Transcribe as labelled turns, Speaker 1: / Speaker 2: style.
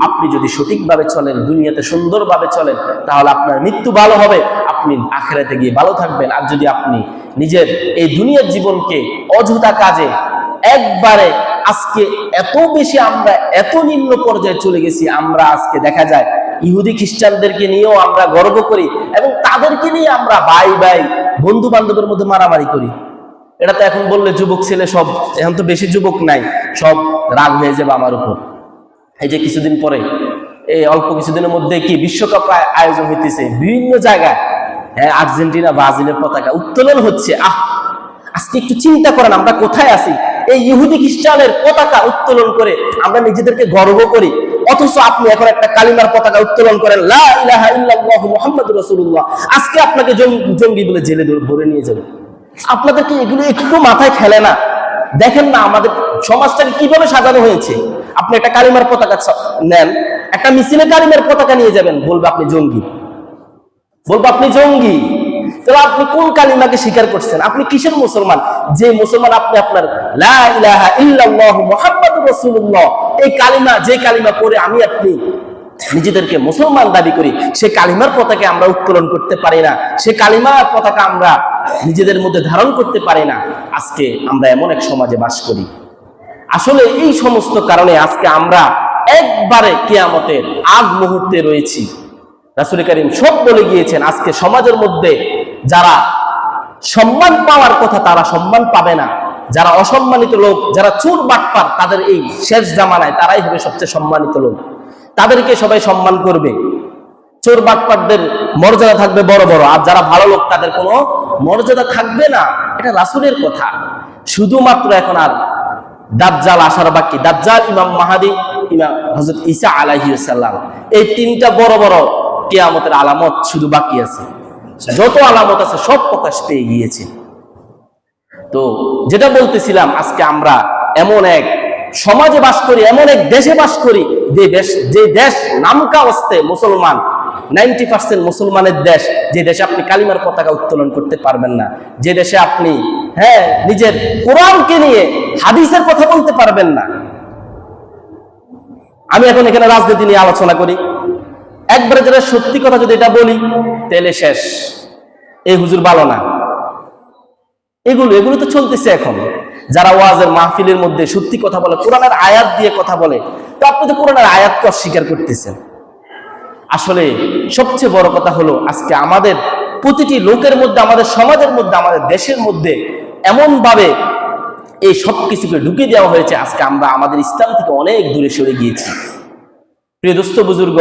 Speaker 1: আপনি যদি সঠিকভাবে চলেন, দুনিয়াতে সুন্দরভাবে চলেন, তাহলে আপনার মৃত্যু ভালো হবে, আপনি আখিরাতে গিয়ে ভালো থাকবেন। আর যদি আপনি নিজের এই দুনিয়ার জীবনকে অযথা কাজে একবারে, আজকে এত বেশি আমরা এত নিম্ন পর্যায়ে চলে গেছি, আমরা আজকে দেখা যায় ইহুদি খ্রিস্টানদেরকে নিয়েও আমরা গর্ব করি এবং তাদেরকে নিয়ে আমরা ভাই ভাই বন্ধু বান্ধবের মধ্যে মারামারি করি। এটা তো এখন বললে যুবক ছেলে সব, এখন তো বেশি যুবক নাই, সব রাগ হয়ে যাবে আমার উপর। এই যে কিছুদিন পরে, এই অল্প কিছুদিনের মধ্যে কি বিশ্বকাপ আয়োজন হইতেছে বিভিন্ন জায়গায়, হ্যাঁ, আর্জেন্টিনা ব্রাজিলের পতাকা উত্তোলন হচ্ছে। আজকে একটু চিন্তা করেন আমরা কোথায় আছি। এই ইহুদি খ্রিস্টানের পতাকা উত্তোলন করে আমরা নিজেদেরকে গর্ব করি, অথচ আপনি এখন একটা কালিমার পতাকা উত্তোলন করেন, লা ইলাহা ইল্লাল্লাহু মুহাম্মাদুর রাসূলুল্লাহ, আজকে আপনাকে জঙ্গি বলে জেলে ভরে নিয়ে যাবে। আপনাদেরকে এগুলো একটু মাথায় খেলে না? দেখেন না আমাদের সমাজটাকে কিভাবে সাজানো হয়েছে। আপনি একটা কালিমার পতাকা নেন, একটা মিছিলে কালিমার পতাকা নিয়ে যাবেন, বলবে আপনি জঙ্গি, বলবো আপনি জঙ্গি। তাহলে আপনি কোন কালিমাকে স্বীকার করছেন? আপনি কিসের মুসলমান? যে মুসলমান আপনি আপনার লা ইলাহা ইল্লাল্লাহু মুহাম্মাদুর রাসূলুল্লাহ এই কালিমা, যে কালিমা পড়ে আমি আপনি নিজেদেরকে মুসলমান দাবি করি, সে কালিমার পতাকা আমরা উত্তোলন করতে পারি না, সে কালিমার পতাকা আমরা নিজেদের মধ্যে ধারণ করতে পারি না। আজকে আমরা এমন এক সমাজে বাস করি। আসলে এই সমস্ত কারণে আজকে আমরা একবারে কিয়ামতের আগ মুহূর্তে রয়েছি। রাসূল কারীম সব বলে গিয়েছেন, আজকে সমাজের মধ্যে যারা সম্মান পাওয়ার কথা তারা সম্মান পাবে না, যারা অসম্মানিত লোক, যারা চোর বাটপার, তাদের এই শেষ জামানায় তারাই হবে সবচেয়ে সম্মানিত লোক, তাদেরকে সবাই সম্মান করবে। চোর বাটপারদের মর্যাদা থাকবে বড় বড়, আর যারা ভালো লোক তাদের কোনো মর্যাদা থাকবে না। এটা রাসূলের কথা। শুধুমাত্র এখন আর দাজ্জাল আসার বাকি, দাজ্জাল, ইমাম মাহদী, ইমাম হযরত ঈসা আলাইহিস সালাম, এই তিনটা বড় বড় কিয়ামতের আলামত শুধু বাকি আছে। যত আলামত আছে সব প্রকাশ পেয়ে গিয়েছে। তো যেটা বলতেছিলাম, আজকে আমরা এমন এক সমাজে বাস করি, এমন এক দেশে বাস করি, যে দেশ নামকা অস্তে মুসলমান, 90% মুসলমানের দেশ, যে দেশে আপনি কালিমার পতাকা উত্তোলন করতে পারবেন না, যে দেশে আপনি নিজের কোরআনকে নিয়ে হাদিসের কথা বলতে পারবেন না। আমি এখন এখানে রাজনীতি নিয়ে আলোচনা করি, একবারে যেটা সত্যি কথা যদি এটা বলি তাহলে শেষ, এই হুজুর ভালো না, এগুলো তো চলতেছে এখন। যারা ওয়াজের মাহফিলের মধ্যে সত্যি কথা বলে, কোরআনের আয়াত দিয়ে কথা বলে, তো আপনি তো কোরআনের আয়াতকে অস্বীকার করতেছেন। আসলে সবচেয়ে বড় কথা হলো, আজকে আমাদের প্রতিটি লোকের মধ্যে, আমাদের সমাজের মধ্যে, আমাদের দেশের মধ্যে এমন ভাবে এই সব কিছুকে ঢুকে দেওয়া হয়েছে, আজকে আমরা আমাদের ইসলাম থেকে অনেক দূরে সরে গিয়েছি। প্রিয় দোস্ত বুজুর্গ,